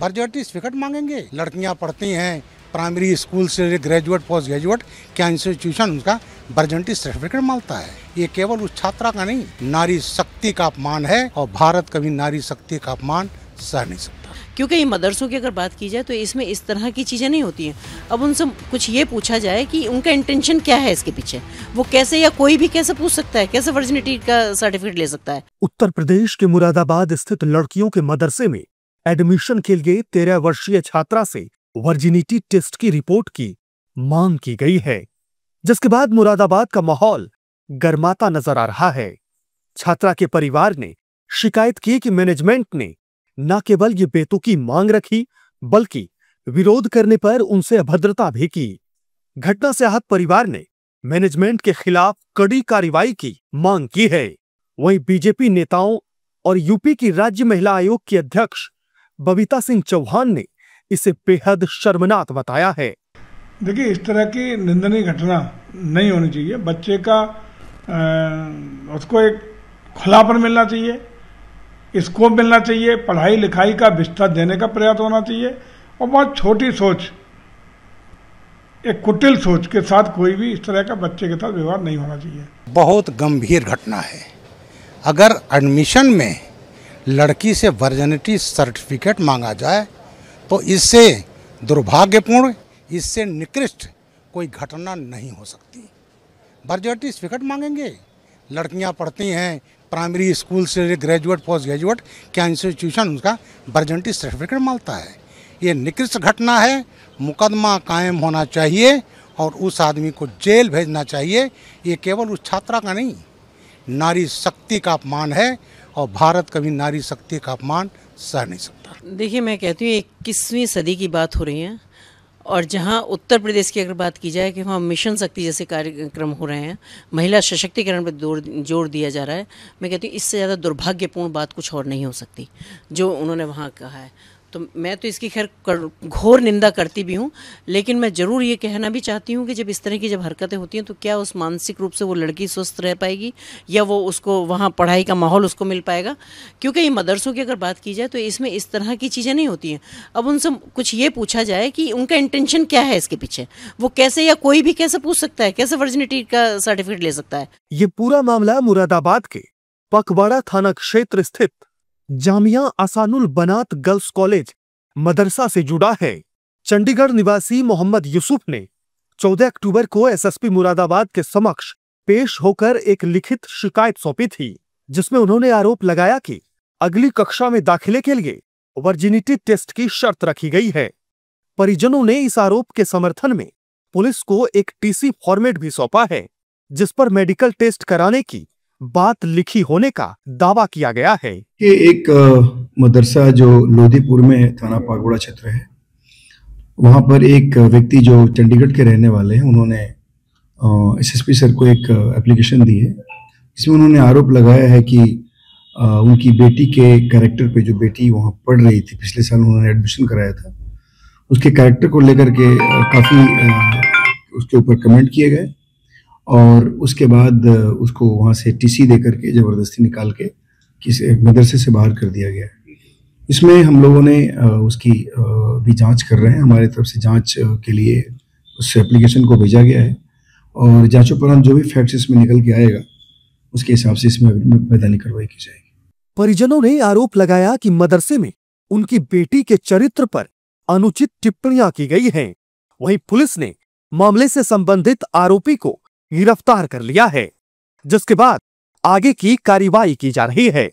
Birth certificate मांगेंगे। लड़कियां पढ़ती हैं प्राइमरी स्कूल से ग्रेजुएट पोस्ट ग्रेजुएट, क्या इंस्टीट्यूशन उसका बर्थ सर्टिफिकेट मांगता है? ये केवल उस छात्रा का नहीं, नारी शक्ति का अपमान है और भारत कभी नारी शक्ति का अपमान सह नहीं सकता। क्योंकि ये मदरसों की अगर बात की जाए तो इसमें इस तरह की चीज़ें नहीं होती हैं। अब उनसे कुछ ये पूछा जाए कि उनका इंटेंशन क्या है इसके पीछे, वो कैसे, या कोई भी कैसे पूछ सकता है, कैसे वर्जिनिटी का सर्टिफिकेट ले सकता है। उत्तर प्रदेश के मुरादाबाद स्थित लड़कियों के मदरसे में एडमिशन के लिए 13 वर्षीय छात्रा से वर्जिनिटी टेस्ट की रिपोर्ट की मांग की गई है, जिसके बाद मुरादाबाद का माहौल गर्माता नजर आ रहा है। छात्रा के परिवार ने शिकायत की कि मैनेजमेंट ने न केवल ये बेतुकी मांग रखी, बल्कि विरोध करने पर उनसे अभद्रता भी की। घटना से आहत परिवार ने मैनेजमेंट के खिलाफ कड़ी कार्रवाई की मांग की है। वहीं बीजेपी नेताओं और यूपी की राज्य महिला आयोग की अध्यक्ष बबीता सिंह चौहान ने इसे बेहद शर्मनाक बताया है। देखिए, इस तरह की निंदनीय घटना नहीं होनी चाहिए। बच्चे का उसको एक खुलापन मिलना चाहिए, स्कोप मिलना चाहिए, पढ़ाई लिखाई का विस्तार देने का प्रयास होना चाहिए और बहुत छोटी सोच, एक कुटिल सोच के साथ कोई भी इस तरह का बच्चे के साथ व्यवहार नहीं होना चाहिए। बहुत गंभीर घटना है। अगर एडमिशन में लड़की से वर्जिनिटी सर्टिफिकेट मांगा जाए तो इससे दुर्भाग्यपूर्ण, इससे निकृष्ट कोई घटना नहीं हो सकती। बर्थ सर्टिफिकेट मांगेंगे। लड़कियां पढ़ती हैं प्राइमरी स्कूल से ग्रेजुएट पोस्ट ग्रेजुएट, क्या इंस्टीट्यूशन उसका बर्थ सर्टिफिकेट मांगता है? ये निकृष्ट घटना है। मुकदमा कायम होना चाहिए और उस आदमी को जेल भेजना चाहिए। ये केवल उस छात्रा का नहीं, नारी शक्ति का अपमान है और भारत कभी नारी शक्ति का अपमान सह नहीं सकता। देखिए, मैं कहती हूँ 21वीं सदी की बात हो रही है और जहाँ उत्तर प्रदेश की अगर बात की जाए कि वहाँ मिशन शक्ति जैसे कार्यक्रम हो रहे हैं, महिला सशक्तिकरण पर जोर दिया जा रहा है, मैं कहती हूँ इससे ज़्यादा दुर्भाग्यपूर्ण बात कुछ और नहीं हो सकती जो उन्होंने वहाँ कहा है। तो मैं तो इसकी खैर घोर निंदा करती भी हूँ, लेकिन मैं ज़रूर ये कहना भी चाहती हूँ कि जब इस तरह की जब हरकतें होती हैं तो क्या उस मानसिक रूप से वो लड़की स्वस्थ रह पाएगी या वो उसको वहाँ पढ़ाई का माहौल उसको मिल पाएगा? क्योंकि ये मदरसों की अगर बात की जाए तो इसमें इस तरह की चीज़ें नहीं होती हैं। अब उनसे कुछ ये पूछा जाए कि उनका इंटेंशन क्या है इसके पीछे, वो कैसे, या कोई भी कैसे पूछ सकता है, कैसे वर्जिनिटी का सर्टिफिकेट ले सकता है? ये पूरा मामला मुरादाबाद के पकवाड़ा थाना क्षेत्र स्थित जामिया असानुल बनात गर्ल्स कॉलेज मदरसा से जुड़ा है। चंडीगढ़ निवासी मोहम्मद यूसुफ ने 14 अक्टूबर को एसएसपी मुरादाबाद के समक्ष पेश होकर एक लिखित शिकायत सौंपी थी, जिसमें उन्होंने आरोप लगाया कि अगली कक्षा में दाखिले के लिए वर्जिनिटी टेस्ट की शर्त रखी गई है। परिजनों ने इस आरोप के समर्थन में पुलिस को एक टीसी फॉर्मेट भी सौंपा है, जिस पर मेडिकल टेस्ट कराने की बात लिखी होने का दावा किया गया है। ये एक मदरसा जो लोधीपुर में थाना पकवाड़ा क्षेत्र है, वहाँ पर एक व्यक्ति जो चंडीगढ़ के रहने वाले हैं, उन्होंने एसएसपी सर को एक एप्लीकेशन दी है। इसमें उन्होंने आरोप लगाया है कि उनकी बेटी के कैरेक्टर पे, जो बेटी वहाँ पढ़ रही थी, पिछले साल उन्होंने एडमिशन कराया था, उसके कैरेक्टर को लेकर के काफ़ी उसके ऊपर कमेंट किए गए और उसके बाद उसको वहाँ से टीसी दे करके ज़बरदस्ती निकाल के किसी मदरसे से बाहर कर दिया गया है। इसमें हम लोगों ने उसकी भी जांच कर रहे हैं। हमारी तरफ से जांच के लिए उस एप्लीकेशन को भेजा गया है और जांचोपरांत जो भी फैक्ट्स इसमें निकल के आएगा उसके हिसाब से इसमें वैधानिक कार्रवाई की जाएगी। परिजनों ने आरोप लगाया कि मदरसे में उनकी बेटी के चरित्र पर अनुचित टिप्पणियां की गई हैं। वहीं पुलिस ने मामले से संबंधित आरोपी को गिरफ्तार कर लिया है, जिसके बाद आगे की कार्रवाई की जा रही है।